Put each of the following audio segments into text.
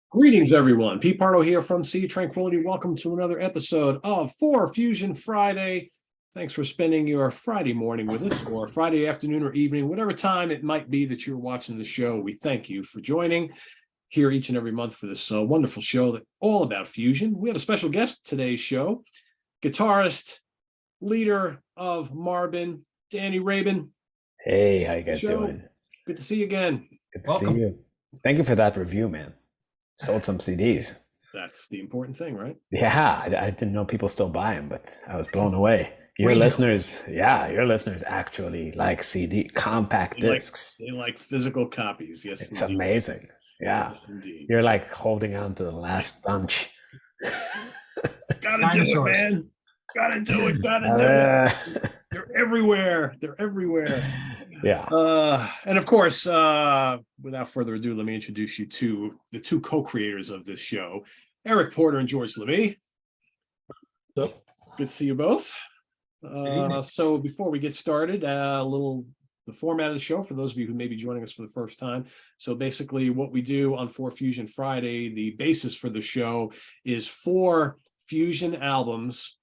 Greetings, everyone. Pete Pardo here from Sea Tranquility. Welcome to another episode of 4Fusion Friday. Thanks for spending your Friday morning with us, or Friday afternoon or evening, whatever time it might be that you're watching the show. We thank you for joining here each and every month for this wonderful show that all about fusion. We have a special guest today's show, guitarist, leader of Marbin, Danny Rabin. Hey, how you guys doing? Good to see you again. Good to see you. Thank you for that review, man. Sold some CDs. That's the important thing, right? Yeah, I didn't know people still buy them, but I was blown away. Your listeners actually like CD compact discs. They like physical copies. Yes, it's indeed. Amazing. Yeah, yes, indeed. You're like holding on to the last bunch. Gotta do it, man. Gotta do it. Gotta do it. They're everywhere. They're everywhere. Yeah. And of course, without further ado, let me introduce you to the two co-creators of this show, Eric Porter and George Lamie. Good to see you both. So before we get started, the format of the show for those of you who may be joining us for the first time. So basically what we do on 4Fusion Friday, the basis for the show is 4 fusion albums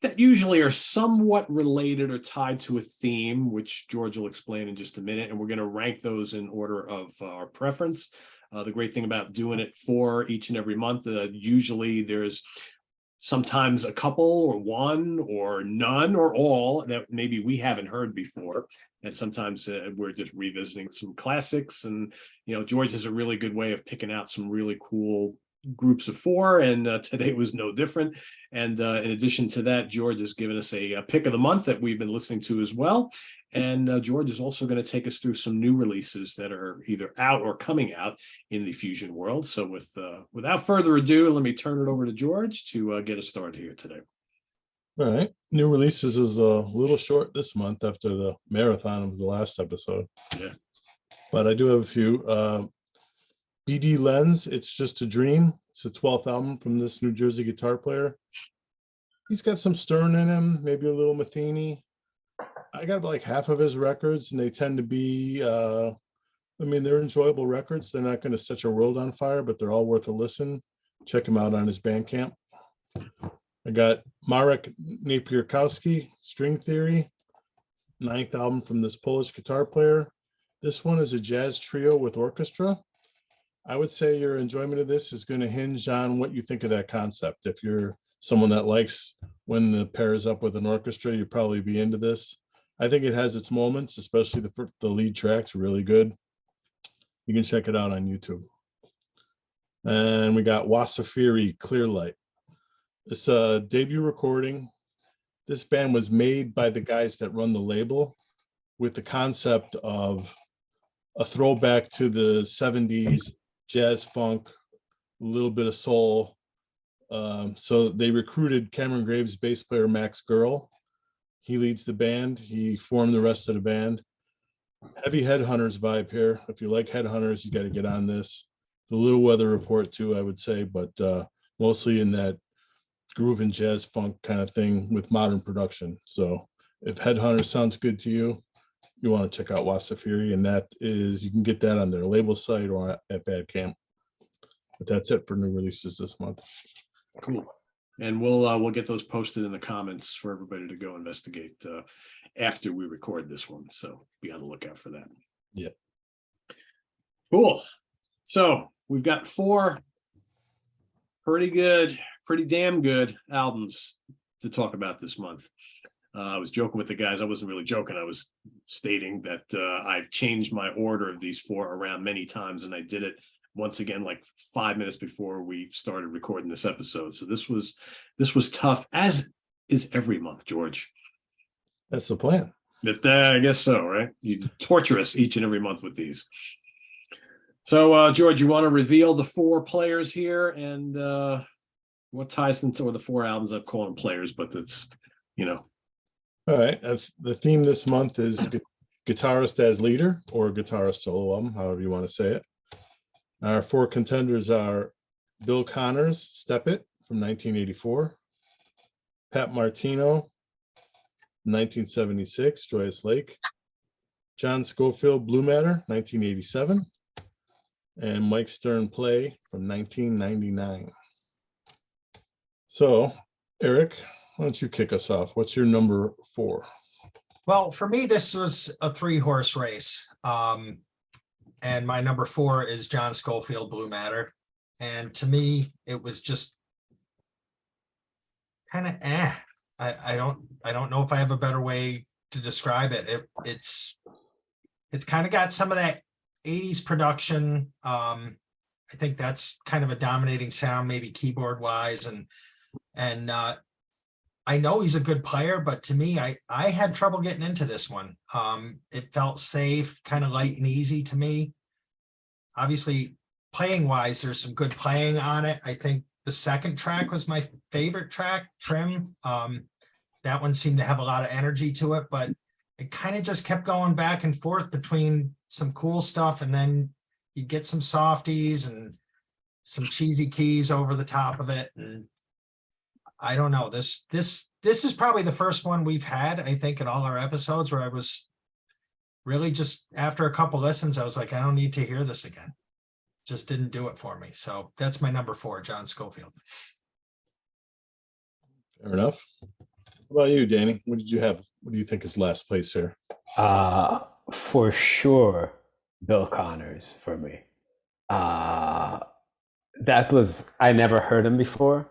that usually are somewhat related or tied to a theme, which George will explain in just a minute. And we're going to rank those in order of our preference. The great thing about doing it for each and every month, usually there's sometimes a couple or one or none or all that maybe we haven't heard before. And sometimes we're just revisiting some classics. And, George has a really good way of picking out some really cool groups of 4, and today was no different. And in addition to that, George has given us a pick of the month that we've been listening to as well. And George is also going to take us through some new releases that are either out or coming out in the fusion world. So without further ado, let me turn it over to George to get us started here today. All right. New releases is a little short this month after the marathon of the last episode. Yeah. But I do have a few. BD Lens, It's Just a Dream. It's the 12th album from this New Jersey guitar player. He's got some Stern in him, maybe a little Martini. I got like half of his records, and they tend to be, they're enjoyable records. They're not going to set your world on fire, but they're all worth a listen. Check him out on his Bandcamp. I got Marek Napierkowski, String Theory, 9th album from this Polish guitar player. This one is a jazz trio with orchestra. I would say your enjoyment of this is going to hinge on what you think of that concept. If you're someone that likes when the pair is up with an orchestra, you'll probably be into this. I think it has its moments, especially the lead track's really good. You can check it out on YouTube. And we got Wasafiri, Clear Light. It's a debut recording. This band was made by the guys that run the label with the concept of a throwback to the 70s jazz funk, a little bit of soul. So they recruited Cameron Graves' bass player Max Girl. He leads the band. He formed the rest of the band. Heavy Headhunters vibe here. If you like Headhunters, you got to get on this. The Little Weather Report too, I would say, but mostly in that groove and jazz funk kind of thing with modern production. So if Headhunters sounds good to you, you want to check out Wasafiri, and you can get that on their label site or at Bandcamp. But that's it for new releases this month. Cool. And we'll get those posted in the comments for everybody to go investigate after we record this one. So be on the lookout for that. Yeah. Cool. So we've got 4 pretty damn good albums to talk about this month. I was joking with the guys. I wasn't really joking. I was stating that I've changed my order of these 4 around many times, and I did it once again like 5 minutes before we started recording this episode. So this was tough, as is every month, George. That's the plan. I guess so, right? You torture us each and every month with these. So, George, you want to reveal the 4 players here and what ties them to, or the 4 albums? I'm calling them players, but that's, All right. The theme this month is guitarist as leader, or guitarist solo album, however you want to say it. Our 4 contenders are Bill Connors, Step It from 1984, Pat Martino, 1976, Joyous Lake, John Scofield, Blue Matter, 1987, and Mike Stern Play from 1999. So, Eric, why don't you kick us off? What's your number 4? Well, for me, this was a 3-horse race. And my number 4 is John Scofield, Blue Matter. And to me, it was just kind of I don't know if I have a better way to describe it. It's kind of got some of that 80s production. I think that's kind of a dominating sound, maybe keyboard wise, and I know he's a good player, but to me, I had trouble getting into this one. It felt safe, kind of light and easy to me. Obviously, playing wise, there's some good playing on it. I think the second track was my favorite track, Trim. That one seemed to have a lot of energy to it, but it kind of just kept going back and forth between some cool stuff, and then you get some softies and some cheesy keys over the top of it. And I don't know, this is probably the first one we've had, I think, in all our episodes where I was really just, after a couple listens, I was like, I don't need to hear this again. Just didn't do it for me. So that's my number 4, John Scofield. Fair enough. How about you, Danny? What did you have? What do you think is last place here? For sure, Bill Connors for me. That was, I never heard him before.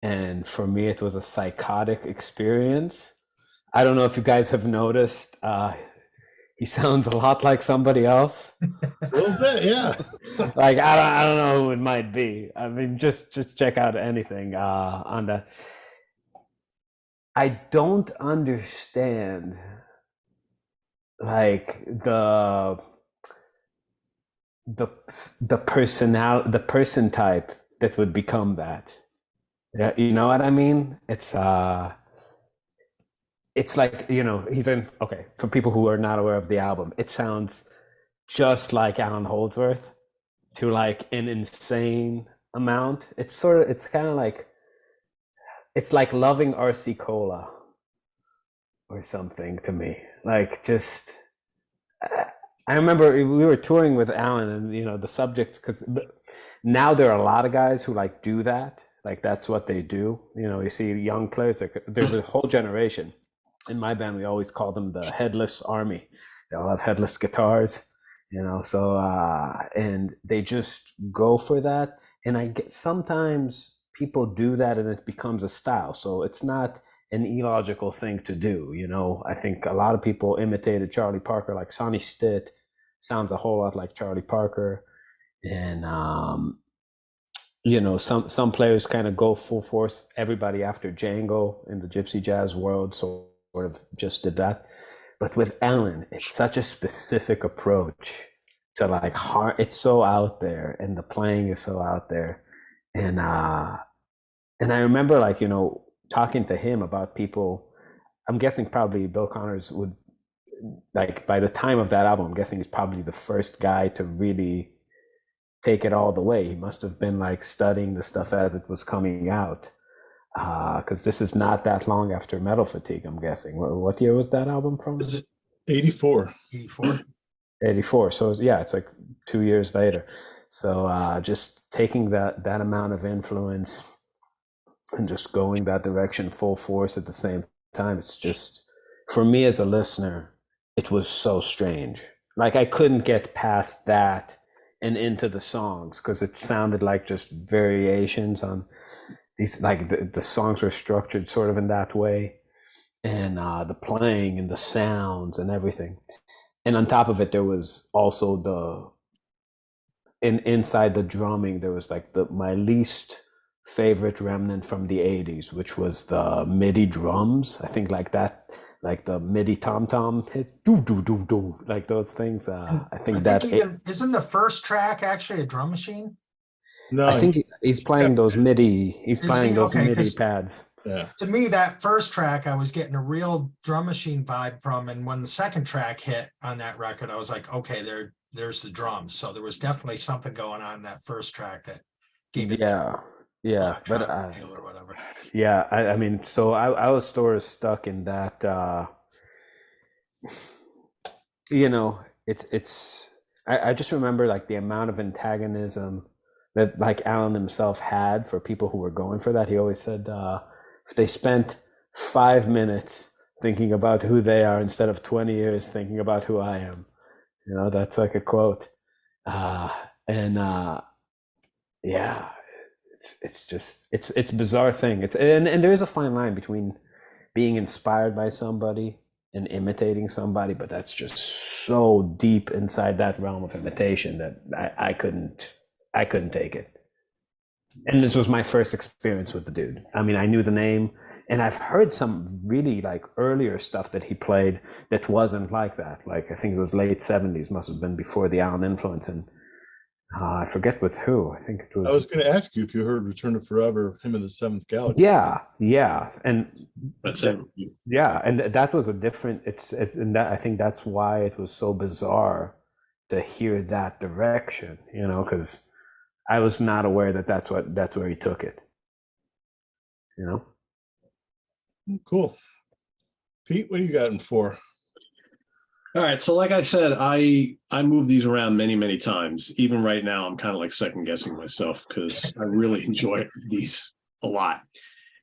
And for me, it was a psychotic experience. I don't know if you guys have noticed, he sounds a lot like somebody else. A little bit, yeah. Like, I don't know who it might be. I mean, just check out anything on that. I don't understand, like, the person type that would become that. Yeah, you know what I mean? It's like, you know, okay, for people who are not aware of the album, it sounds just like Alan Holdsworth to like an insane amount. It's kind of like, it's like loving RC Cola or something to me. Like, just, I remember we were touring with Alan, and, you know, the subjects, because now there are a lot of guys who like do that. Like, that's what they do. You know, you see young players, like, there's a whole generation. In my band, we always call them the headless army. They all have headless guitars, you know, so, and they just go for that. And I get, sometimes people do that and it becomes a style. So it's not an illogical thing to do. You know, I think a lot of people imitated Charlie Parker, like Sonny Stitt sounds a whole lot like Charlie Parker. And, you know, some players kind of go full force. Everybody after Django in the gypsy jazz world sort of just did that. But with Alan, it's such a specific approach to like hard. It's so out there, and the playing is so out there. And I remember, like, you know, talking to him about people. I'm guessing probably Bill Connors would, like, by the time of that album, I'm guessing he's probably the first guy to really take it all the way. He must have been like studying the stuff as it was coming out, because this is not that long after Metal Fatigue, I'm guessing. What year was that album from? It's 84. 84. So yeah, it's like 2 years later. So just taking that amount of influence and just going that direction full force at the same time, it's just, for me as a listener, it was so strange. Like, I couldn't get past that and into the songs, because it sounded like just variations on these, like the songs were structured sort of in that way, and the playing and the sounds and everything. And on top of it, there was also inside the drumming, there was like my least favorite remnant from the 80s, which was the MIDI drums. I think like that, like the MIDI tom-tom hits, do, like those things. I think isn't the first track actually a drum machine? No, I think he's playing those MIDI. He's playing those okay, MIDI pads. Yeah. To me, that first track, I was getting a real drum machine vibe from, and when the second track hit on that record, I was like, okay, there's the drums. So there was definitely something going on in that first track that gave it. Yeah, but or whatever. Yeah, I mean, so I was sort of stuck in that. You know, it's I just remember like the amount of antagonism that like Alan himself had for people who were going for that. He always said if they spent 5 minutes thinking about who they are instead of 20 years thinking about who I am, you know, that's like a quote. And yeah, it's just it's a bizarre thing. It's and there is a fine line between being inspired by somebody and imitating somebody, but that's just so deep inside that realm of imitation that I couldn't take it. And this was my first experience with the dude. I mean, I knew the name, and I've heard some really like earlier stuff that he played that wasn't like that. Like I think it was late 70s, must have been before the Allen influence, and I forget with who. I think it was. I was going to ask you if you heard "Return to Forever," him in the Seventh Galaxy. Yeah, and That's it. yeah, and that was a different. It's and that I think that's why it was so bizarre to hear that direction. You know, because I was not aware that that's where he took it. You know. Cool. Pete, what do you got in for? All right. So like I said, I move these around many times. Even right now, I'm kind of like second guessing myself because I really enjoy these a lot.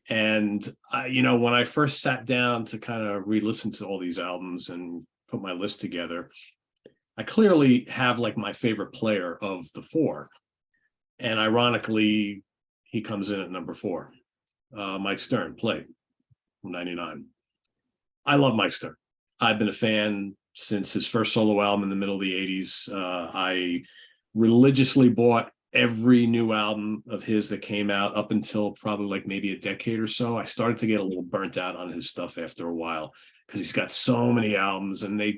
And you know, when I first sat down to kind of re-listen to all these albums and put my list together, I clearly have like my favorite player of the four. And ironically, he comes in at number 4. Mike Stern played from 99. I love Mike Stern. I've been a fan since his first solo album in the middle of the 80s. I religiously bought every new album of his that came out up until probably like maybe a decade or so. I started to get a little burnt out on his stuff after a while because he's got so many albums and they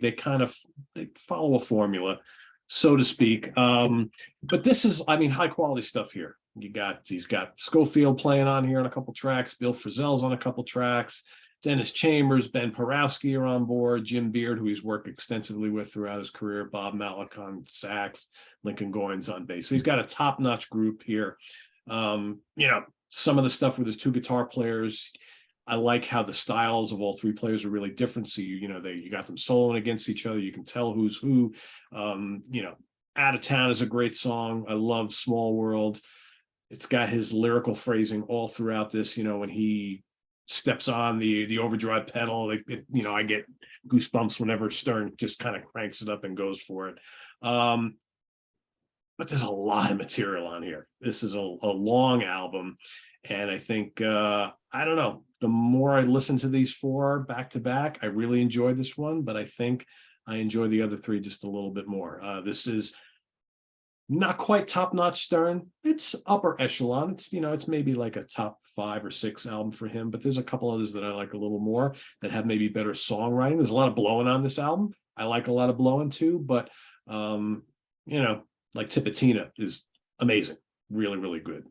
follow a formula, so to speak. But this is, I mean, high quality stuff here. He's got Scofield playing on here on a couple tracks, Bill Frisell's on a couple tracks, Dennis Chambers, Ben Porowski are on board, Jim Beard, who he's worked extensively with throughout his career, Bob Malik on sax, Lincoln Goines on bass. So he's got a top-notch group here. You know, some of the stuff with his 2 guitar players, I like how the styles of all 3 players are really different. So you got them soloing against each other. You can tell who's who. You know, Out of Town is a great song. I love Small World. It's got his lyrical phrasing all throughout this. You know, when he steps on the overdrive pedal, you know, I get goosebumps whenever Stern just kind of cranks it up and goes for it. But there's a lot of material on here. This is a long album, and I think I don't know, the more I listen to these 4 back to back, I really enjoy this one, but I think I enjoy the other 3 just a little bit more. This is not quite top-notch Stern. It's upper echelon. It's, you know, it's maybe like a top 5 or 6 album for him, but there's a couple others that I like a little more that have maybe better songwriting. There's a lot of blowing on this album. I like a lot of blowing too, but you know, like Tipatina is amazing. Really, really good.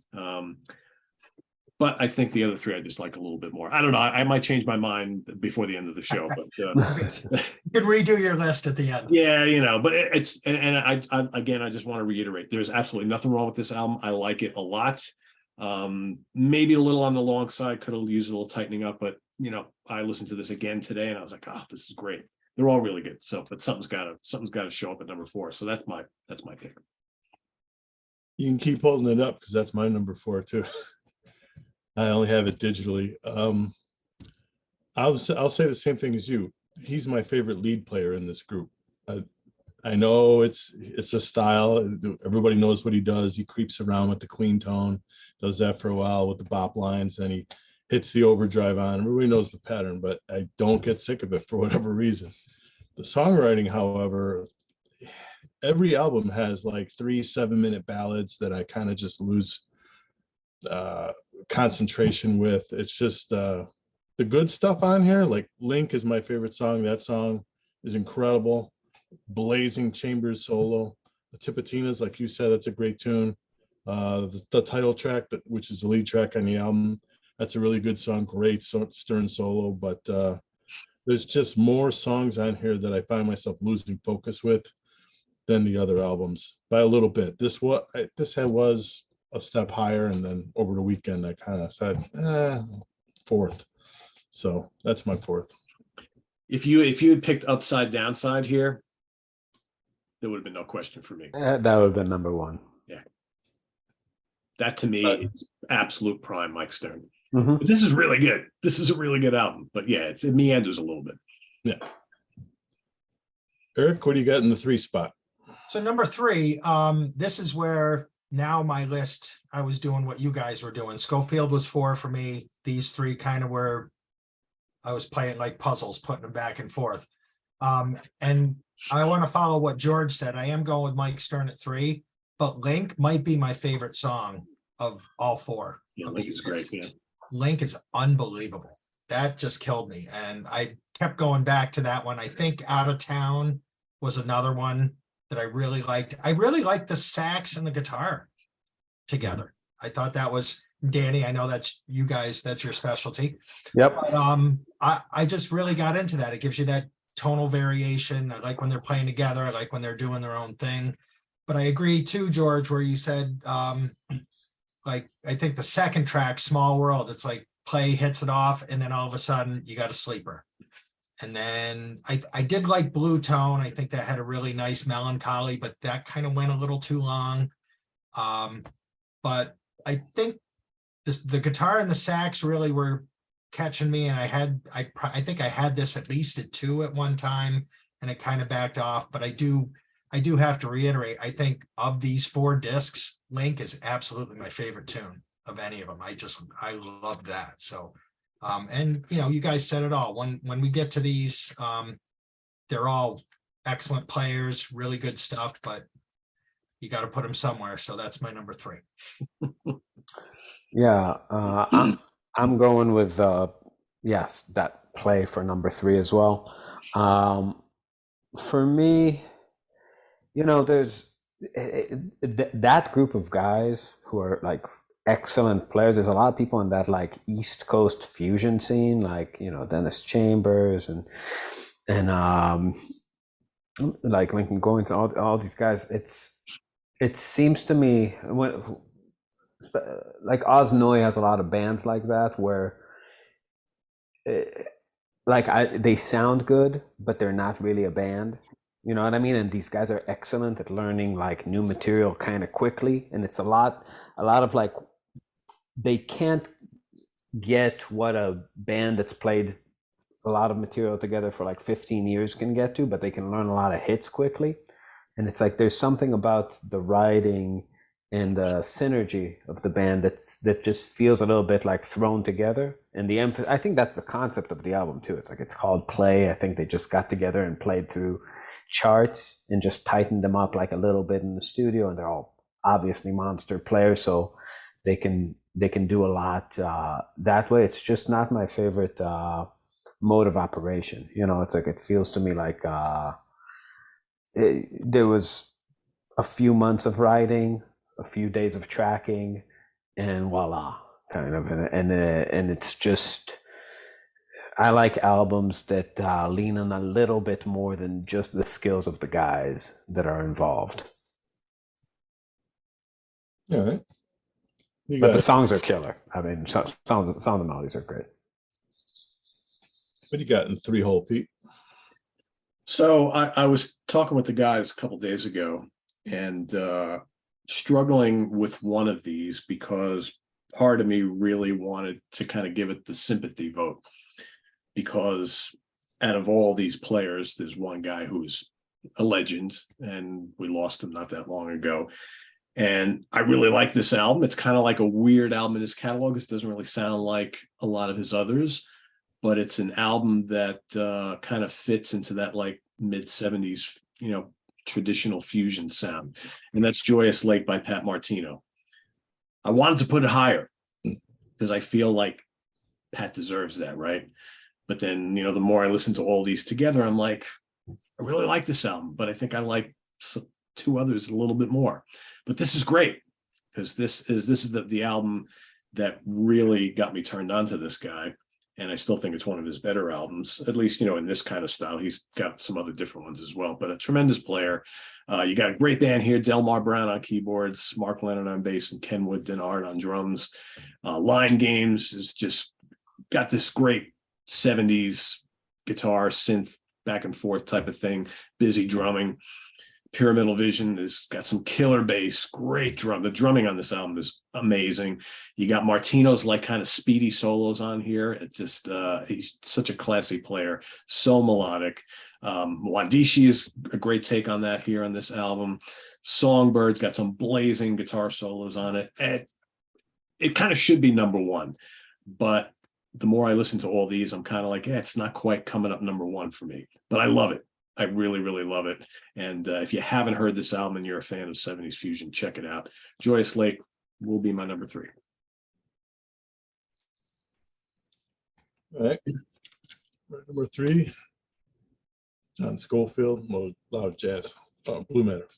But I think the other 3 I just like a little bit more. I don't know. I might change my mind before the end of the show, but You can redo your list at the end. yeah, you know, but it's and I again, I just want to reiterate, there's absolutely nothing wrong with this album. I like it a lot. Maybe a little on the long side, could have used a little tightening up, but you know, I listened to this again today and I was like, oh, this is great. They're all really good. So, but something's got to show up at number 4. So that's my pick. You can keep holding it up because that's my number 4 too. I only have it digitally. I'll say the same thing as you. He's my favorite lead player in this group. I know it's a style. Everybody knows what he does. He creeps around with the clean tone, does that for a while with the bop lines, and he hits the overdrive on. Everybody knows the pattern, but I don't get sick of it for whatever reason. The songwriting, however, every album has like 3 7-minute ballads that I kind of just lose concentration with. It's just the good stuff on here. Like Link is my favorite song. That song is incredible. Blazing Chambers solo. The Tipitinas, like you said, that's a great tune. The title track, which is the lead track on the album, that's a really good song. Great Stern solo, but there's just more songs on here that I find myself losing focus with than the other albums by a little bit. This was a step higher, and then over the weekend I kind of said 4th. So that's my 4th. If you had picked Upside Downside here, there would have been no question for me. That would have been number one. That to me is absolute prime Mike Stern. Mhm. But this is really good. This is a really good album. But yeah, it meanders a little bit. Yeah. Eric, what do you got in the 3 spot? So number 3, this is where now my list, I was doing what you guys were doing. Scofield was 4 for me. These 3 kind of were, I was playing like puzzles, putting them back and forth. And I want to follow what George said. I am going with Mike Stern at 3, but Link might be my favorite song of all 4. Yeah, of Link these. is great. Yeah. Link is unbelievable. That just killed me. And I kept going back to that one. I think Out of Town was another one that I really liked. I really liked the sax and the guitar together. I thought that was, Danny, I know that's you guys, that's your specialty. Yep. But, I just really got into that. It gives you that tonal variation. I like when they're playing together. I like when they're doing their own thing. But I agree too, George, where you said, like, I think the second track, Small World, it's like play hits it off, and then all of a sudden you got a sleeper. And then I did like Blue Tone. I think that had a really nice melancholy, but that kind of went a little too long. But I think the guitar and the sax really were catching me, and I think I had this at least at 2 at one time, and it kind of backed off. But I do have to reiterate, I think of these 4 discs, Link is absolutely my favorite tune of any of them. I love that. So, and you know, you guys said it all. When we get to these, they're all excellent players, really good stuff, but you got to put them somewhere. So that's my number 3. Yeah, I'm going with yes, that play for number 3 as well. For me, you know, there's that group of guys who are like excellent players. There's a lot of people in that like East Coast fusion scene, like, you know, Dennis Chambers and like Lincoln Goins and all these guys. It seems to me when like Oz Noy has a lot of bands like that where they sound good, but they're not really a band. You know what I mean? And these guys are excellent at learning like new material kind of quickly. And it's a lot of like, they can't get what a band that's played a lot of material together for like 15 years can get to, but they can learn a lot of hits quickly. And it's like, there's something about the writing and the synergy of the band that just feels a little bit like thrown together. And I think that's the concept of the album too. It's like, it's called Play. I think they just got together and played through charts and just tightened them up like a little bit in the studio, and they're all obviously monster players, so they can do a lot that way. It's just not my favorite mode of operation. You know, it's like, it feels to me like there was a few months of writing, a few days of tracking, and voila, kind of. And it's just, I like albums that lean on a little bit more than just the skills of the guys that are involved. All right. But the songs are killer. I mean, sound and melodies are great. What do you got in 3 hole, Pete? So I was talking with the guys a couple days ago and struggling with one of these because part of me really wanted to kind of give it the sympathy vote. Because out of all these players, there's one guy who's a legend, and we lost him not that long ago. And I really like this album. It's kind of like a weird album in his catalog. It doesn't really sound like a lot of his others, but it's an album that kind of fits into that like mid-70s, you know, traditional fusion sound. And that's Joyous Lake by Pat Martino. I wanted to put it higher because I feel like Pat deserves that, right? But then, you know, the more I listen to all these together, I'm like, I really like this album, but I think I like 2 others a little bit more. But this is great because this is the album that really got me turned on to this guy. And I still think it's one of his better albums, at least, you know, in this kind of style. He's got some other different ones as well, but a tremendous player. You got a great band here, Delmar Brown on keyboards, Mark Leonard on bass, and Kenwood Denard on drums. Line Games is just got this great 70s guitar synth back and forth type of thing, busy drumming. Pyramidal Vision has got some killer bass, great drum. The drumming on this album is amazing. You got Martino's like kind of speedy solos on here. It just he's such a classy player, so melodic. Wandishi is a great take on that here on this album. Songbird's got some blazing guitar solos on it. And it kind of should be number one, but the more I listen to all these, I'm kind of like, yeah, it's not quite coming up number one for me, but I love it. I really, really love it. And if you haven't heard this album and you're a fan of 70s fusion, check it out. Joyous Lake will be my number 3. All right. Number 3, John Scofield, loud jazz, Blue Matter.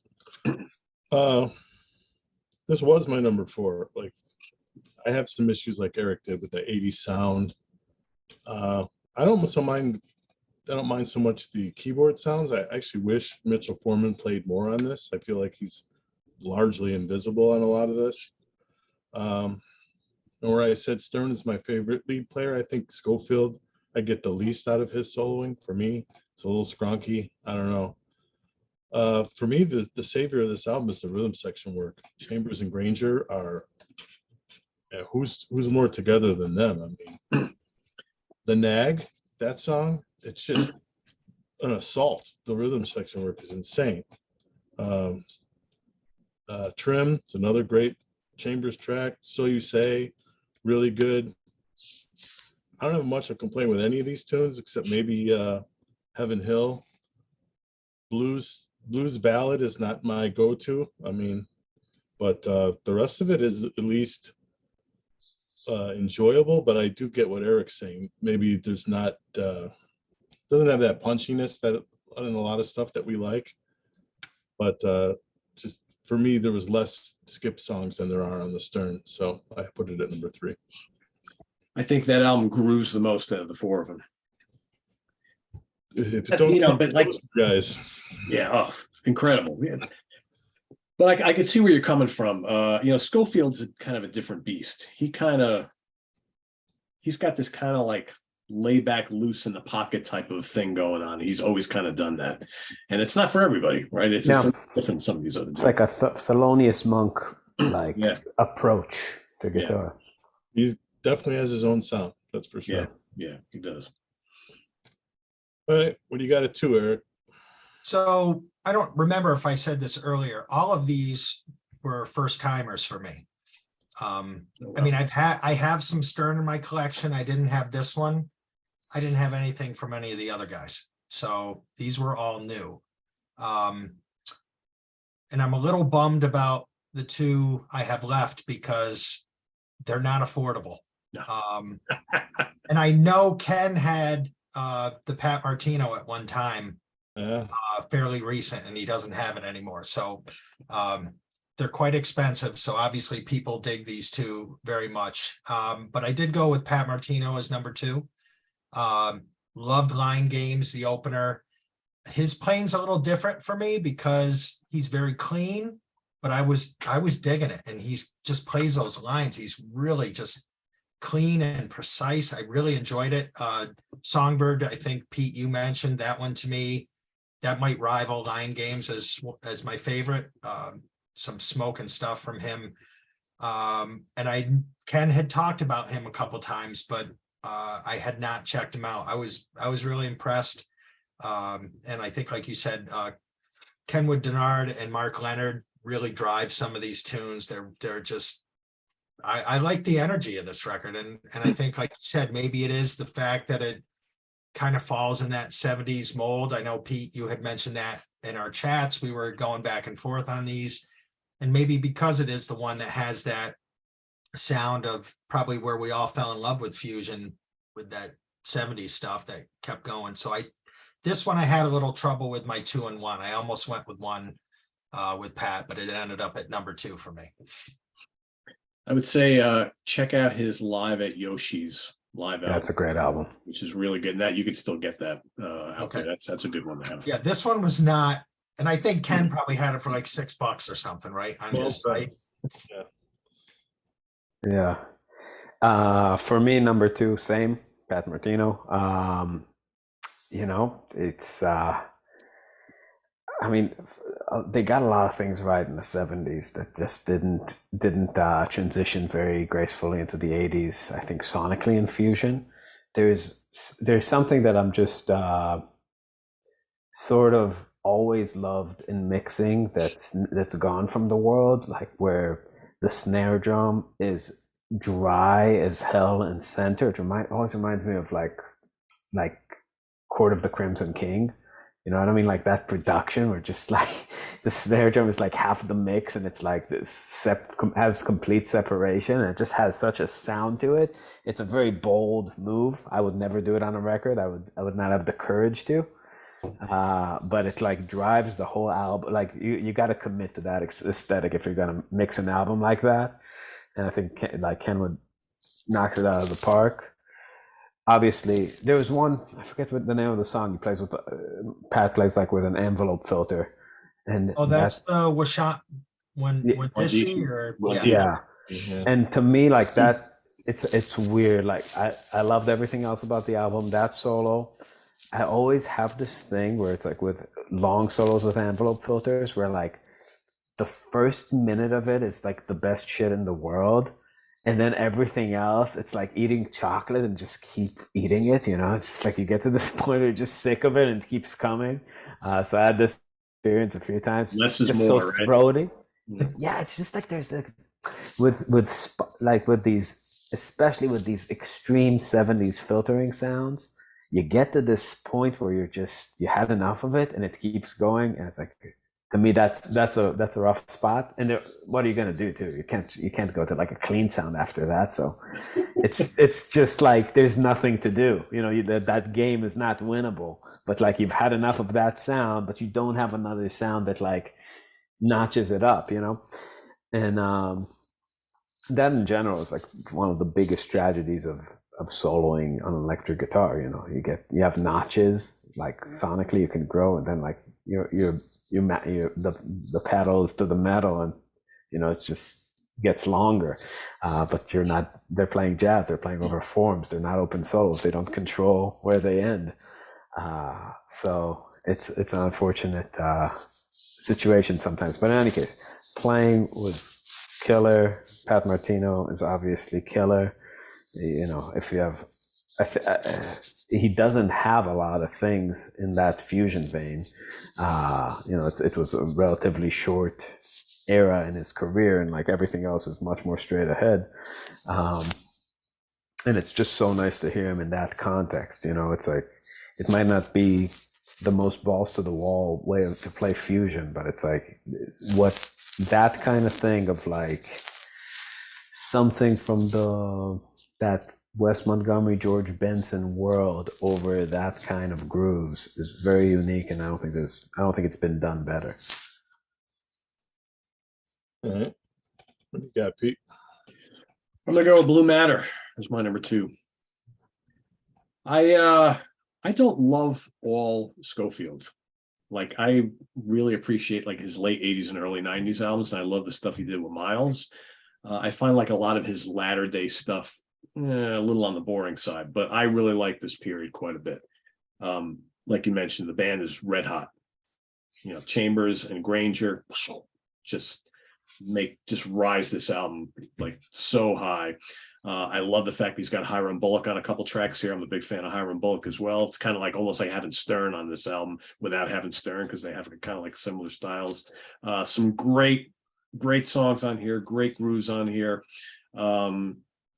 This was my number 4. Like, I have some issues like Eric did with the 80s sound. I don't mind so much the keyboard sounds. I actually wish Mitchell Foreman played more on this. I feel like he's largely invisible on a lot of this. And where I said Stern is my favorite lead player, I think Scofield, I get the least out of his soloing. For me, it's a little scrunky. I don't know. For me, the savior of this album is the rhythm section work. Chambers and Granger are, who's more together than them? I mean, the Nag, that song, it's just an assault. The rhythm section work is insane. Trim, it's another great Chambers track. So You Say, really good. I don't have much of a complaint with any of these tunes except maybe Heaven Hill. Blues ballad is not my go-to. I mean, but the rest of it is at least enjoyable. But I do get what Eric's saying. Maybe there's not doesn't have that punchiness that in a lot of stuff that we like. But just for me, there was less skip songs than there are on the Stern, so I put it at number 3. I think that album grooves the most out of the 4 of them. If it don't, You know, but like, guys, yeah, oh, incredible. Yeah. But I could see where you're coming from. Scofield's kind of a different beast. He's got this kind of like lay back, loose in the pocket type of thing going on. He's always kind of done that, and it's not for everybody, right? It's different than some of these other. It's like a Thelonious Monk approach to guitar. He definitely has his own sound. That's for sure. Yeah, he does. All right, what do you got at 2, Eric? So I don't remember if I said this earlier. All of these were first timers for me. I mean, I have some Stern in my collection. I didn't have this one. I didn't have anything from any of the other guys. So these were all new. And I'm a little bummed about the 2 I have left because they're not affordable. No. And I know Ken had the Pat Martino at one time, fairly recent, and he doesn't have it anymore. So they're quite expensive. So obviously people dig these 2 very much. But I did go with Pat Martino as number 2. Loved Line Games, the opener. His playing's a little different for me because he's very clean, but I was digging it, and he's just plays those lines. He's really just clean and precise. I really enjoyed it. Songbird, I think Pete, you mentioned that one to me. That might rival Line Games as my favorite. Some smoke and stuff from him. And Ken had talked about him a couple times, but I had not checked him out. I was really impressed. And I think, like you said, Kenwood Denard and Mark Leonard really drive some of these tunes. They're just, I like the energy of this record. And I think, like you said, maybe it is the fact that it kind of falls in that 70s mold. I know, Pete, you had mentioned that in our chats. We were going back and forth on these. And maybe because it is the one that has that sound of probably where we all fell in love with fusion, with that 70s stuff that kept going. So this one I had a little trouble with my 2 and 1. I almost went with 1 with Pat, but it ended up at number 2 for me. I would say check out his Live at Yoshi's live album. That's a great album, which is really good. And that you can still get that out there. That's a good one to have. Yeah, this one was not, and I think Ken probably had it for like $6 or something, right? On his site. Yeah. For me, number 2, same, Pat Martino. It's I mean, they got a lot of things right in the 70s that just didn't transition very gracefully into the 80s. I think sonically in fusion, there's something that I'm just sort of always loved in mixing that's gone from the world, like where the snare drum is dry as hell and center. Always reminds me of like Court of the Crimson King. You know what I mean? Like that production where just like the snare drum is like half the mix and it's like this has complete separation and it just has such a sound to it. It's a very bold move. I would never do it on a record. I would not have the courage to. But it like drives the whole album. Like you got to commit to that aesthetic if you're gonna mix an album like that. And I think Kenwood knocks it out of the park. Obviously, there was one, I forget what the name of the song he plays with. Pat plays like with an envelope filter, and that's the Washot one Waddishi or yeah. Yeah. And to me, like that, it's weird. Like I loved everything else about the album. That solo, I always have this thing where it's like with long solos with envelope filters, where like the first minute of it is like the best shit in the world. And then everything else, it's like eating chocolate and just keep eating it. You know, it's just like you get to this point where you're just sick of it and it keeps coming. So I had this experience a few times. Less it's is just more, so right? throaty. Yeah. Yeah, it's just like there's like with these, especially with these extreme 70s filtering sounds, you get to this point where you had enough of it and it keeps going, and it's like, to me that's a rough spot. And what are you going to do too? You can't go to like a clean sound after that. So it's just like there's nothing to do. You know, that game is not winnable. But like you've had enough of that sound, but you don't have another sound that like notches it up. You know, and that in general is like one of the biggest tragedies of soloing on an electric guitar. You know, you have notches, like sonically you can grow, and then like the pedals to the metal, and you know it's just gets longer. But they're playing jazz, they're playing over forms, they're not open solos, they don't control where they end. So it's an unfortunate situation sometimes. But in any case, playing was killer. Pat Martino is obviously killer. You know, if you have, he doesn't have a lot of things in that fusion vein. You know, it was a relatively short era in his career, and like everything else is much more straight ahead. And it's just so nice to hear him in that context. You know, it's like it might not be the most balls to the wall way to play fusion, but it's like what that kind of thing of like something from that Wes Montgomery, George Benson world over that kind of grooves is very unique, and I don't think it's been done better. All right. What do you got, Pete? I'm gonna go with Blue Matter as my number 2. I don't love all Scofield. Like I really appreciate like his late 80s and early 90s albums, and I love the stuff he did with Miles. I find like a lot of his latter day stuff a little on the boring side, but I really like this period quite a bit. Like you mentioned, the band is red hot. You know, Chambers and Granger just rise this album like so high. I love the fact he's got Hiram Bullock on a couple tracks here. I'm a big fan of Hiram Bullock as well. It's kind of like almost like having Stern on this album without having Stern, because they have kind of like similar styles. Some great songs on here, great grooves on here.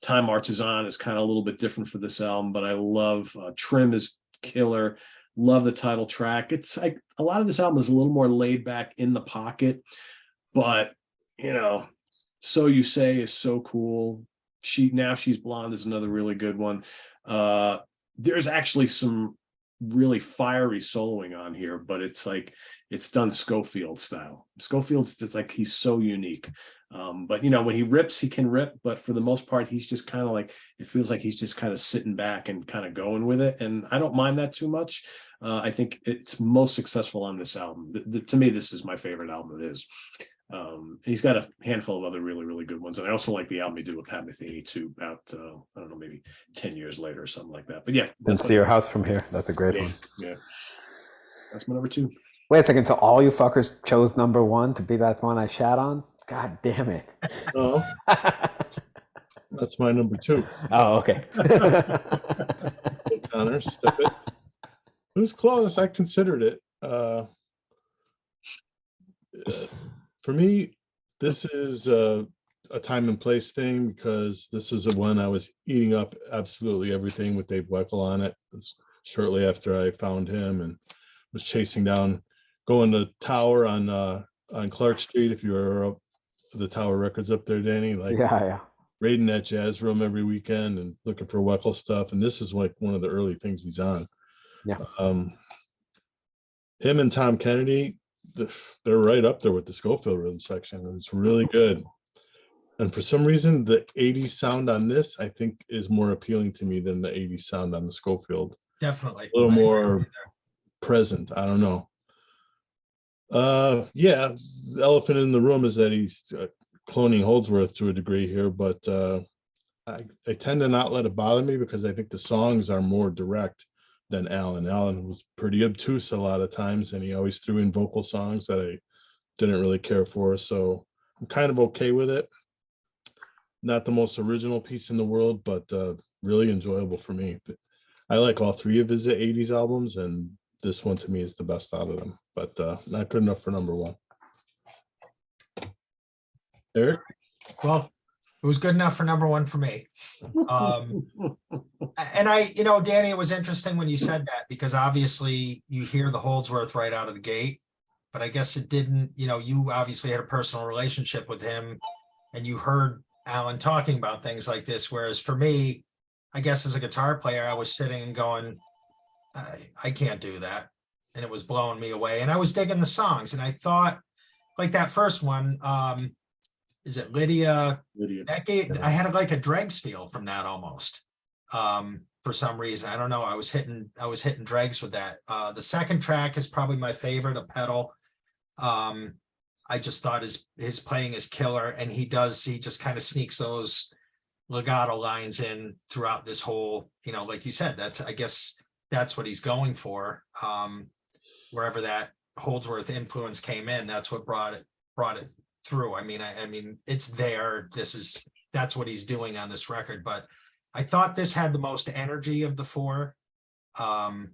Time Marches On is kind of a little bit different for this album, but I love Trim is killer. Love the title track. It's like a lot of this album is a little more laid back in the pocket, but you know, So You Say is so cool. She's Blonde is another really good one. There's actually some really fiery soloing on here, but it's like it's done Scofield style. Scofield's just like he's so unique. But you know, when he rips, he can rip, but for the most part, he's just kind of like, it feels like he's just kind of sitting back and kind of going with it. And I don't mind that too much. I think it's most successful on this album. To me, this is my favorite album of his. He's got a handful of other really, really good ones. And I also like the album he did with Pat Metheny too, about, I don't know, maybe 10 years later or something like that. But yeah. Didn't See Your House from Here. That's a great one. Yeah. That's my number 2. Wait a second. So all you fuckers chose number one to be that one I shat on? God damn it. No, that's my number 2. Oh, okay. Connor, step it. It was close. I considered it. For me, this is a time and place thing because this is when I was eating up absolutely everything with Dave Weckl on it. It's shortly after I found him and was chasing down, going to Tower on Clark Street. If you were up the Tower Records up there, Danny, like Yeah. raiding that jazz room every weekend and looking for Weckl stuff. And this is like one of the early things he's on. Yeah. Him and Tom Kennedy, they're right up there with the Scofield rhythm section. It's really good. And for some reason, the 80s sound on this, I think, is more appealing to me than the 80s sound on the Scofield. Definitely. A little more present. I don't know. Yeah, the elephant in the room is that he's cloning Holdsworth to a degree here, but I tend to not let it bother me because I think the songs are more direct than Alan. Alan was pretty obtuse a lot of times, and he always threw in vocal songs that I didn't really care for. So I'm kind of okay with it. Not the most original piece in the world, but really enjoyable for me. I like all 3 of his 80s albums, and this one to me is the best out of them, but not good enough for number 1. Eric? Well, it was good enough for number 1 for me. And Danny, it was interesting when you said that because obviously you hear the Holdsworth right out of the gate, but I guess it didn't, you obviously had a personal relationship with him and you heard Alan talking about things like this. Whereas for me, I guess as a guitar player, I was sitting and going, I can't do that. And it was blowing me away. And I was digging the songs. And I thought like that first one, is it Lydia? I had like a Dregs feel from that almost. For some reason, I don't know. I was hitting Dregs with that. The second track is probably my favorite, a pedal. I just thought his playing is killer, and he just kind of sneaks those legato lines in throughout this whole, like you said, I guess that's what he's going for. Wherever that Holdsworth influence came in, that's what brought it through. I mean, it's there. That's what he's doing on this record, but I thought this had the most energy of the 4. And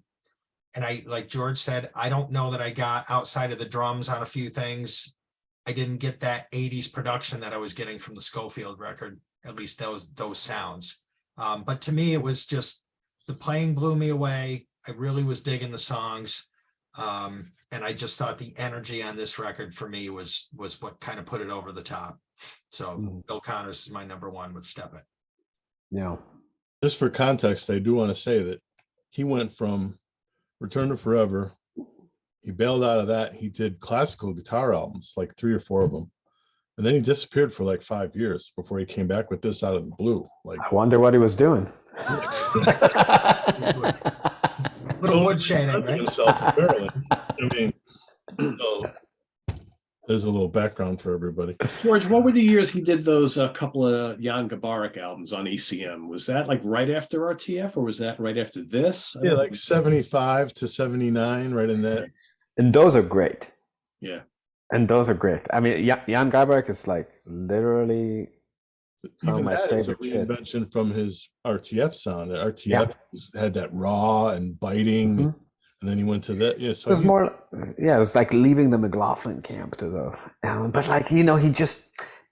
I, like George said, I don't know that I got outside of the drums on a few things. I didn't get that 80s production that I was getting from the Scofield record, at least those sounds. But to me, it was just the playing blew me away. I really was digging the songs. And I just thought the energy on this record for me was what kind of put it over the top. So Bill Connors is my number 1 with Step It. Yeah. Just for context, I do want to say that he went from Return to Forever. He bailed out of that. He did classical guitar albums, like 3 or 4 of them. And then he disappeared for like 5 years before he came back with this out of the blue. Like, I wonder what he was doing. Little wood shading, right? Himself, apparently. I mean, so there's a little background for everybody. George, what were the years he did those couple of Jan Gabarek albums on ECM? Was that like right after RTF, or was that right after this? Yeah, like 75 to 79, right in that. And those are great. Yeah. And those are great. I mean, Jan Gabarek is like literally some of Even my that is a favorite shit. reinvention from his RTF sound. RTF had that raw and biting, and then he went to that. Yeah, so it was more, it was like leaving the McLaughlin camp to the, but like, he just,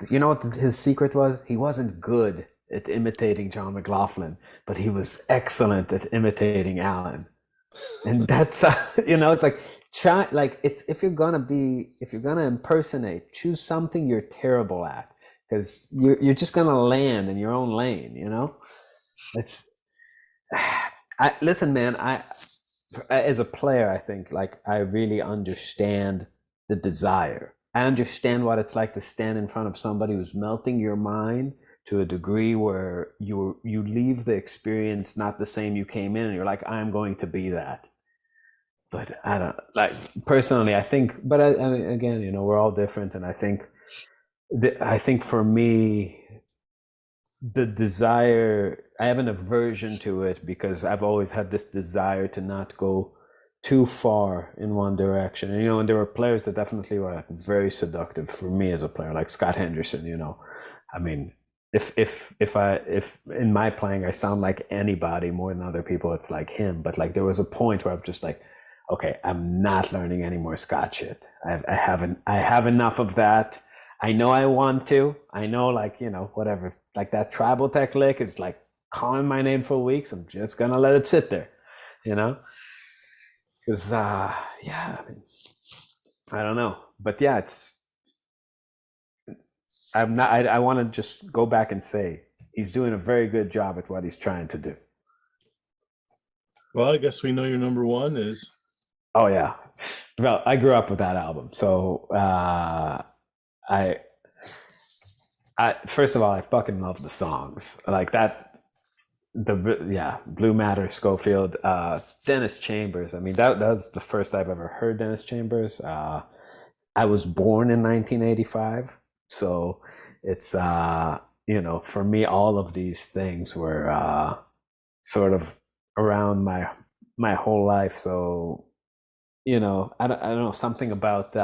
what his secret was? He wasn't good at imitating John McLaughlin, but he was excellent at imitating Alan. And that's, it's like, if you're gonna impersonate, choose something you're terrible at, because you're just gonna land in your own lane. Listen, man, as a player, I think like I really understand the desire. I understand what it's like to stand in front of somebody who's melting your mind to a degree where you leave the experience not the same you came in, and you're like, I'm going to be that. But I don't like personally. I think, but I mean, again, we're all different, and I think for me, the desire, I have an aversion to it because I've always had this desire to not go too far in one direction. And, and there were players that definitely were like very seductive for me as a player, like Scott Henderson. I mean, if in my playing I sound like anybody more than other people, it's like him. But like there was a point where I'm just like, okay, I'm not learning any more Scott shit. I have enough of that. I know I want to. I know, like, whatever. Like that tribal tech lick is like calling my name for weeks. I'm just gonna let it sit there, because yeah, I mean, I don't know, but yeah, I'm not. I want to just go back and say he's doing a very good job at what he's trying to do. Well, I guess we know your number one is. Oh yeah, well, I grew up with that album, so I first of all, I fucking love the songs like that. Blue Matter, Scofield, Dennis Chambers. I mean, that was the first I've ever heard Dennis Chambers. I was born in 1985, so it's for me, all of these things were sort of around my whole life. So I don't know, something about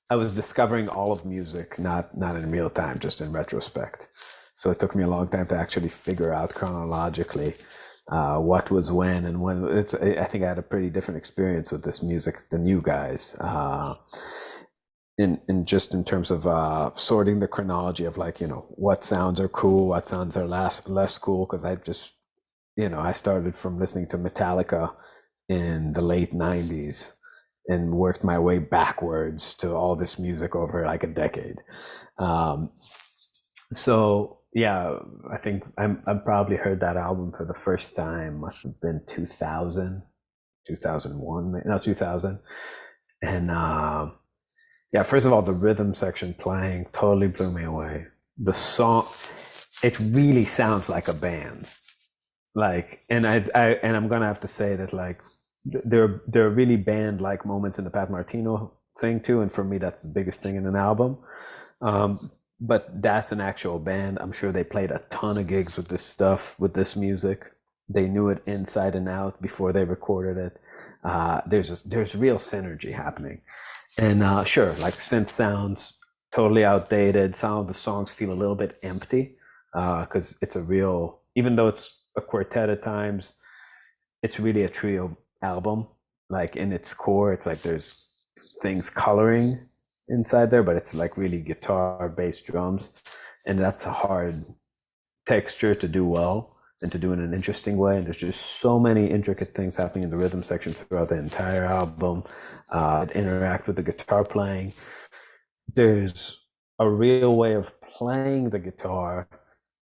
I was discovering all of music, not in real time, just in retrospect. So it took me a long time to actually figure out chronologically what was when and when. I think I had a pretty different experience with this music than you guys. In terms of sorting the chronology of like, what sounds are cool, what sounds are less cool. Because I just, I started from listening to Metallica in the late 90s and worked my way backwards to all this music over like a decade. So yeah, I think I've probably heard that album for the first time, must have been 2000, 2001, no, 2000. And yeah, first of all, the rhythm section playing totally blew me away. The song, it really sounds like a band. Like, and I'm gonna have to say that like there are really band-like moments in the Pat Martino thing too, and for me that's the biggest thing in an album. But that's an actual band. I'm sure they played a ton of gigs with this stuff, with this music. They knew it inside and out before they recorded it. There's real synergy happening, and sure, like synth sounds totally outdated. Some of the songs feel a little bit empty because it's a real, even though it's a quartet at times, it's really a trio album. Like in its core, it's like there's things coloring inside there, but it's like really guitar, bass, drums, and that's a hard texture to do well and to do in an interesting way. And there's just so many intricate things happening in the rhythm section throughout the entire album that interact with the guitar playing. There's a real way of playing the guitar,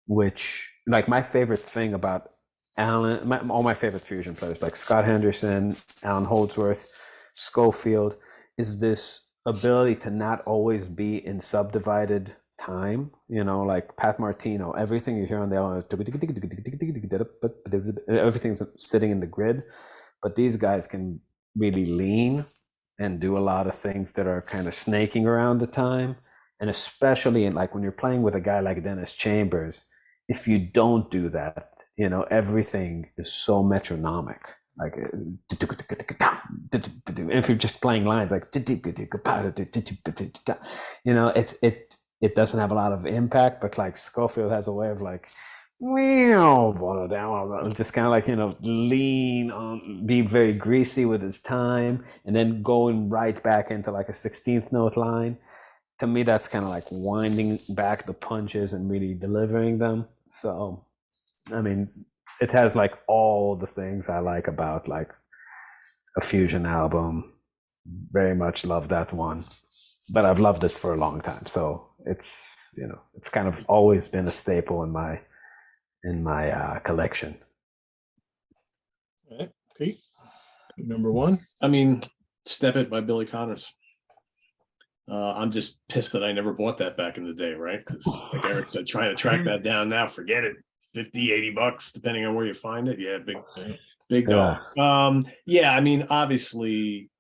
which, like, my favorite thing about all my favorite fusion players, like Scott Henderson, Alan Holdsworth, Scofield, is this ability to not always be in subdivided time. Like Pat Martino, everything you hear on the album, everything's sitting in the grid, but these guys can really lean and do a lot of things that are kind of snaking around the time. And especially in like when you're playing with a guy like Dennis Chambers, if you don't do that, everything is so metronomic. Like, if you're just playing lines like, it doesn't have a lot of impact, but like Scofield has a way of like, just kind of like, lean on, be very greasy with his time, and then going right back into like a 16th note line. To me, that's kind of like winding back the punches and really delivering them. So, I mean, it has like all the things I like about like a fusion album. Very much love that one, but I've loved it for a long time. So it's, it's kind of always been a staple in my collection. All right, Pete, number one. I mean, Step It by Billy Connors. I'm just pissed that I never bought that back in the day, right? Because like Eric said, trying to track that down now, forget it. $50-$80, depending on where you find it. Yeah, big dog. Yeah, I mean, obviously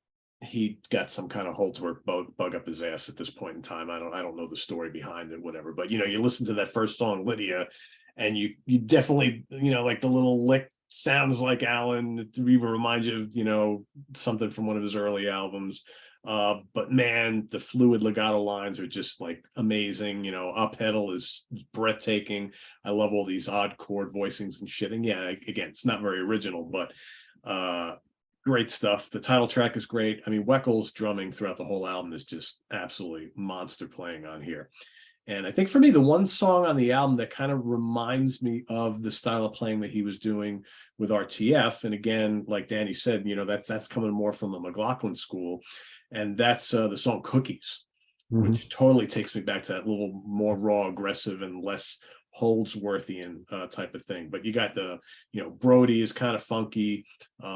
he got some kind of Holdsworth bug up his ass at this point in time. I don't know the story behind it, whatever. But you listen to that first song, Lydia, and you definitely, like the little lick sounds like Alan. It even reminds you of, something from one of his early albums. But man, the fluid legato lines are just like amazing. Up pedal is breathtaking. I love all these odd chord voicings and shit. And yeah, again, it's not very original, but great stuff. The title track is great. I mean, Weckel's drumming throughout the whole album is just absolutely monster playing on here. And I think for me, the one song on the album that kind of reminds me of the style of playing that he was doing with RTF. And again, like Danny said, that's coming more from the McLaughlin school. And that's the song Cookies, which totally takes me back to that little more raw, aggressive, and less Holdsworthian type of thing. But you got the, Brody is kind of funky,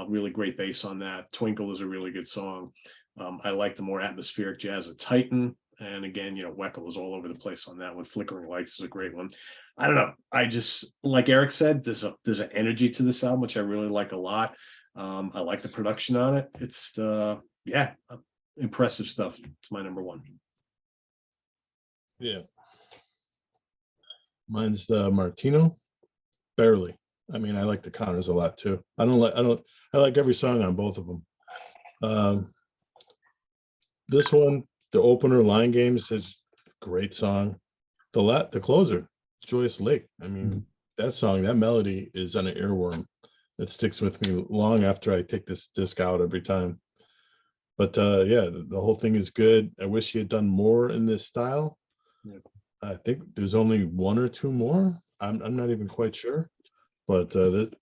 really great bass on that. Twinkle is a really good song. I like the more atmospheric jazz of Titan. And again, Weckel is all over the place on that one. Flickering Lights is a great one. I don't know. I just, like Eric said, there's an energy to this album, which I really like a lot. I like the production on it. It's impressive stuff. It's my number one. Yeah. Mine's the Martino. Barely. I mean, I like the counters a lot too. I like every song on both of them. This one, the opener, Line Games, is a great song. The closer, Joyous Lake. I mean, that song, that melody is on an earworm that sticks with me long after I take this disc out every time. But yeah, the whole thing is good. I wish he had done more in this style. Yeah. I think there's only one or two more. I'm not even quite sure. But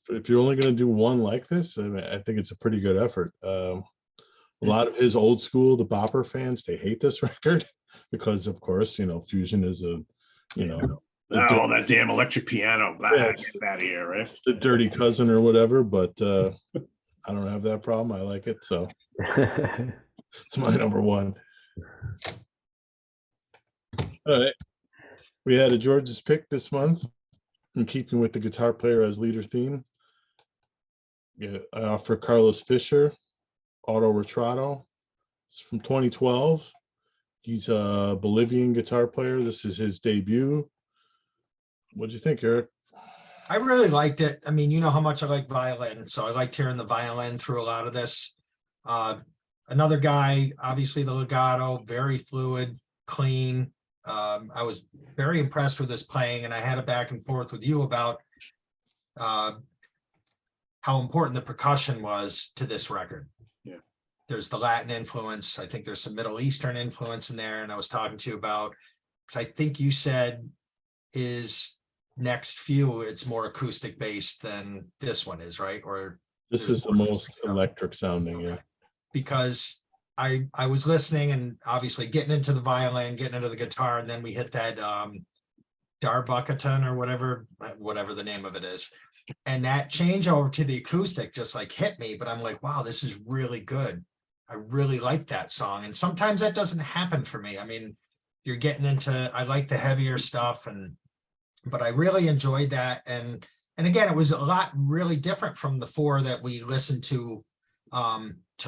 if you're only going to do one like this, I think it's a pretty good effort. A lot of his old school, the bopper fans, they hate this record because, of course, Fusion is all that damn electric piano. Yeah, get out of here, right? The dirty cousin or whatever. But I don't have that problem. I like it, so it's my number one. All right, we had a George's pick this month, in keeping with the guitar player as leader theme. Yeah, I offer Carlos Fisher, Auto Retrato. It's from 2012. He's a Bolivian guitar player. This is his debut. What do you think, Eric? I really liked it. I mean, you know how much I like violin, so I liked hearing the violin through a lot of this. Another guy, obviously the legato, very fluid, clean. I was very impressed with this playing, and I had a back and forth with you about how important the percussion was to this record. Yeah. There's the Latin influence. I think there's some Middle Eastern influence in there. And I was talking to you about, because I think you said his next few, it's more acoustic based than this one is, right? Or this is the most electric sounding, yeah. Because I was listening and obviously getting into the violin, getting into the guitar, and then we hit that Darbuckatan or whatever the name of it is. And that change over to the acoustic just like hit me, but I'm like, wow, this is really good. I really like that song. And sometimes that doesn't happen for me. I mean, you're getting into, I like the heavier stuff, but I really enjoyed that. And again, it was a lot really different from the four that we listened to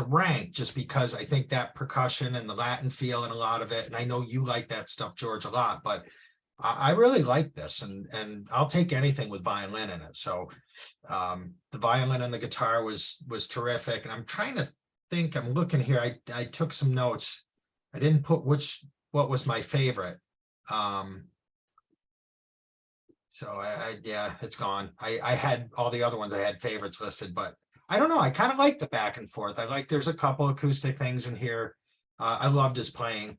rank, just because I think that percussion and the Latin feel and a lot of it, and I know you like that stuff, George, a lot, but I really like this, and I'll take anything with violin in it. So the violin and the guitar was terrific. And I'm trying to think, I'm looking here, I took some notes. I didn't put what was my favorite. So yeah, it's gone. I had all the other ones, I had favorites listed, but I don't know. I kind of like the back and forth. I like, there's a couple acoustic things in here. I loved his playing,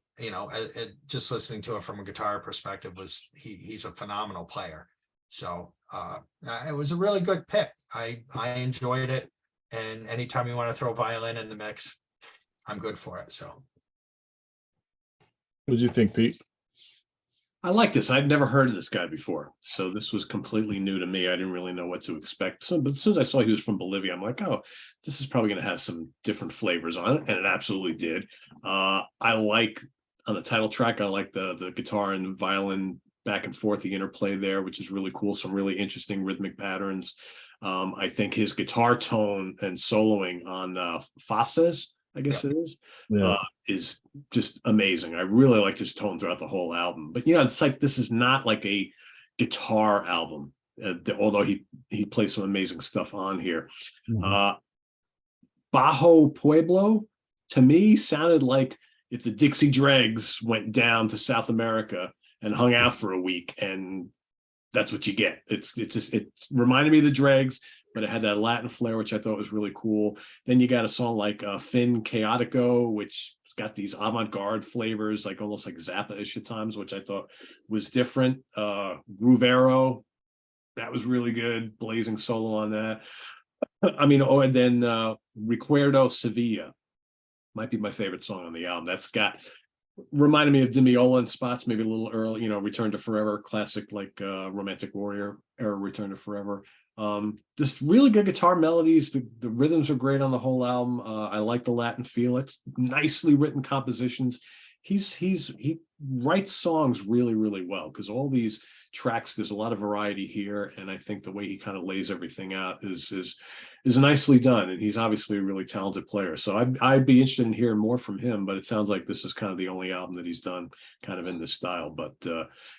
just listening to it from a guitar perspective he's a phenomenal player. So it was a really good pick. I enjoyed it. And anytime you want to throw violin in the mix, I'm good for it. So. What did you think, Pete? I like this. I'd never heard of this guy before, so this was completely new to me. I didn't really know what to expect. But as soon as I saw he was from Bolivia, I'm like, oh, this is probably going to have some different flavors on it, and it absolutely did. I like, on the title track, I like the guitar and violin back and forth, the interplay there, which is really cool. Some really interesting rhythmic patterns. I think his guitar tone and soloing on Fases, I guess it is just amazing. I really like his tone throughout the whole album. But it's like, this is not like a guitar album. although he plays some amazing stuff on here. Mhm. Bajo Pueblo, to me, sounded like if the Dixie Dregs went down to South America and hung out for a week, and that's what you get. It reminded me of the Dregs, but it had that Latin flair, which I thought was really cool. Then you got a song like Fin Chaotico, which has got these avant-garde flavors, like almost like Zappa-ish at times, which I thought was different. Groovero, that was really good. Blazing solo on that. I mean, and then Recuerdo Sevilla might be my favorite song on the album. That's got reminded me of Demiola in spots, maybe a little early, Return to Forever, classic like Romantic Warrior era Return to Forever. Just really good guitar melodies. The rhythms are great on the whole album. I like the Latin feel. It's nicely written compositions. He writes songs really, really well, because all these tracks, there's a lot of variety here, and I think the way he kind of lays everything out is nicely done. And he's obviously a really talented player. So I'd be interested in hearing more from him, but it sounds like this is kind of the only album that he's done kind of in this style. But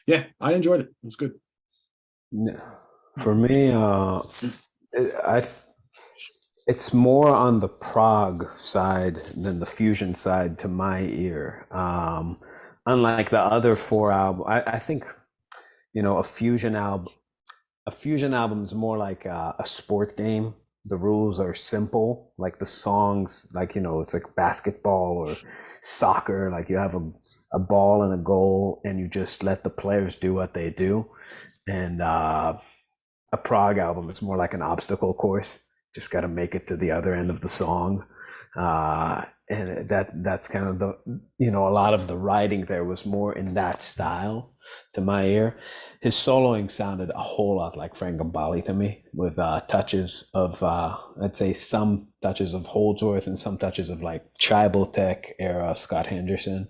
yeah, I enjoyed it. It was good. Yeah. For me, it's more on the prog side than the fusion side to my ear. Unlike the other four albums, I think, a fusion album is more like a sport game. The rules are simple, like the songs, like, it's like basketball or soccer, like you have a ball and a goal and you just let the players do what they do. And a prog album, it's more like an obstacle course. Just got to make it to the other end of the song. And that's kind of a lot of the writing there was more in that style to my ear. His soloing sounded a whole lot like Frank Gambale to me, with touches of, I'd say some touches of Holdsworth and some touches of like Tribal Tech era Scott Henderson,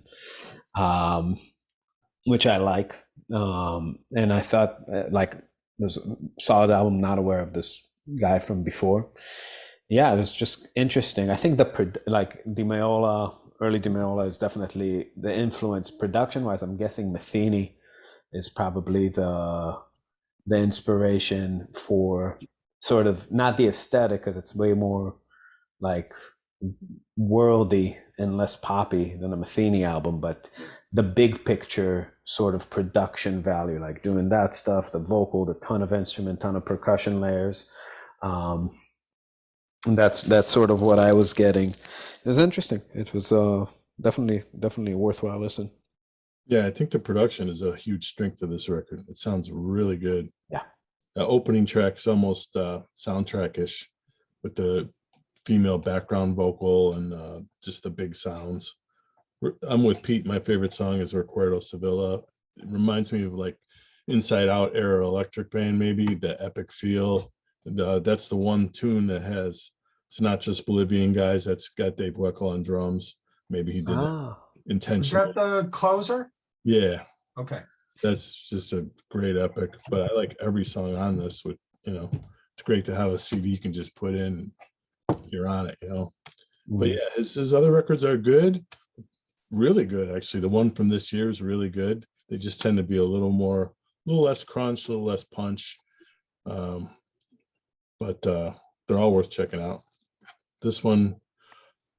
which I like. And I thought like it was a solid album, not aware of this guy from before. Yeah, it was just interesting. I think like early DiMeola is definitely the influence production wise. I'm guessing Matheny is probably the inspiration for sort of not the aesthetic, because it's way more like worldy and less poppy than a Matheny album, but the big picture sort of production value, like doing that stuff, the vocal, the ton of instrument, ton of percussion layers. That's sort of what I was getting. It was interesting. It was definitely a worthwhile listen. Yeah, I think the production is a huge strength of this record. It sounds really good. Yeah. The opening track's almost soundtrack-ish, with the female background vocal and just the big sounds. I'm with Pete. My favorite song is Recuerdo Sevilla. It reminds me of like Inside Out era electric band, maybe, the epic feel. That's the one tune that has, it's not just Bolivian guys, that's got Dave Weckl on drums. Maybe he did that Is intentionally. that the closer? Yeah, Okay. that's just a great epic. But I like every song on this. With it's great to have a CD you can just put in, you're on it. But yeah, his other records are good, really good actually. The one from this year is really good. They just tend to be a little less crunch, a little less punch. But they're all worth checking out. This one,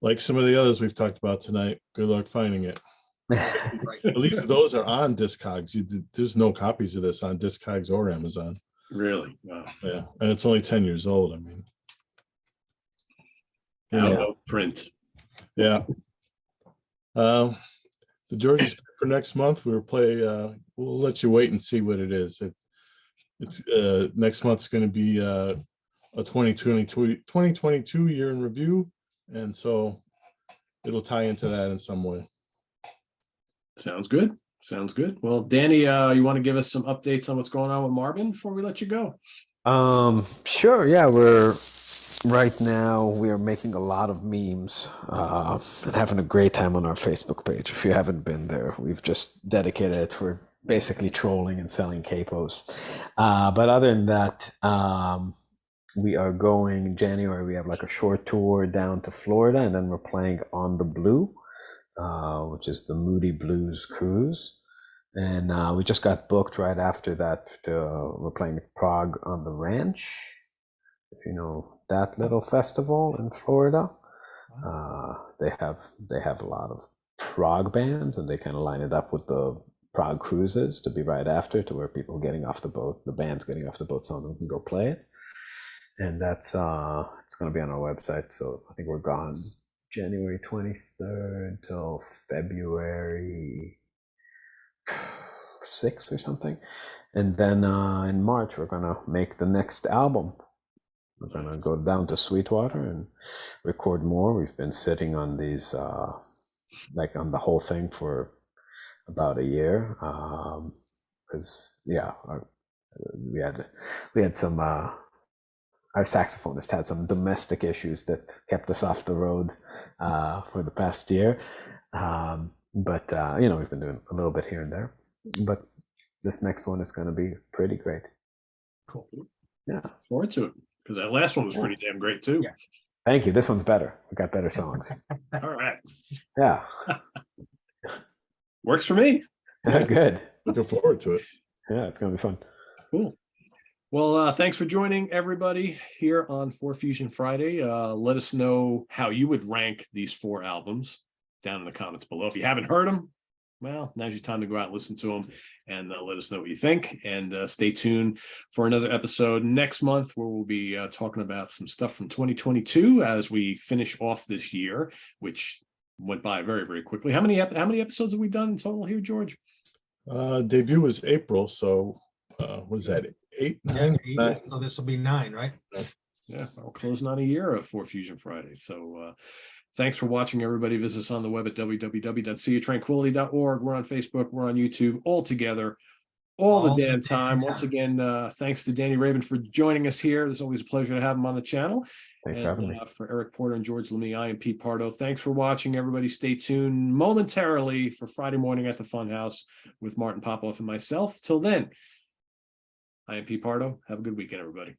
like some of the others we've talked about tonight, good luck finding it. Right. At least those are on Discogs. There's no copies of this on Discogs or Amazon. Really? Wow. Yeah, and it's only 10 years old. I mean, Out of print. Yeah. The George's for next month, we'll play. We'll let you wait and see what it is. It's next month's going to be a 2022 year in review, and so it'll tie into that in some way. Sounds good. Well, Danny, you want to give us some updates on what's going on with Marvin before we let you go? Sure. Yeah, right now we are making a lot of memes and having a great time on our Facebook page. If you haven't been there, we've just dedicated it for basically trolling and selling capos. But other than that, we are going in January. We have like a short tour down to Florida, and then we're playing on the Blue, which is the Moody Blues cruise. And we just got booked right after that. We're playing Prague on the Ranch, if you know that little festival in Florida. They have a lot of Prague bands, and they kind of line it up with the Prague cruises to be right after, to where people getting off the boat, the band's getting off the boat, so they can go play it. And that's it's going to be on our website. So I think we're gone January 23rd till February 6th or something. And then in March, we're going to make the next album. We're going to go down to Sweetwater and record more. We've been sitting on these, like on the whole thing for about a year. Because, we had some, our saxophonist had some domestic issues that kept us off the road for the past year. But we've been doing a little bit here and there. But this next one is going to be pretty great. Cool. Yeah. Forward to it, because that last one was pretty damn great too. Yeah. Thank you. This one's better. We got better songs. All right. Yeah. Works for me. Good. Looking forward to it. Yeah, it's going to be fun. Cool. Well, thanks for joining everybody here on 4Fusion Friday. Let us know how you would rank these 4 albums down in the comments below. If you haven't heard them, well, now's your time to go out and listen to them, and let us know what you think. And stay tuned for another episode next month, where we'll be talking about some stuff from 2022 as we finish off this year, which went by very, very quickly. How many episodes have we done in total here, George? Debut was April, so was that 8, 9? Yeah, 9? so this will be 9, right? Yeah, we're closing on a year of 4Fusion Friday. So thanks for watching, everybody. Visit us on the web at www.seaoftranquility.org. We're on Facebook. We're on YouTube, all together, all the damn time. Once again, thanks to Danny Rabin for joining us here. It's always a pleasure to have him on the channel. Thanks for having me. For Eric Porter and George Lamie, I am Pete Pardo. Thanks for watching, everybody. Stay tuned momentarily for Friday morning at the Funhouse with Martin Popoff and myself. Till then, I am Pete Pardo. Have a good weekend, everybody.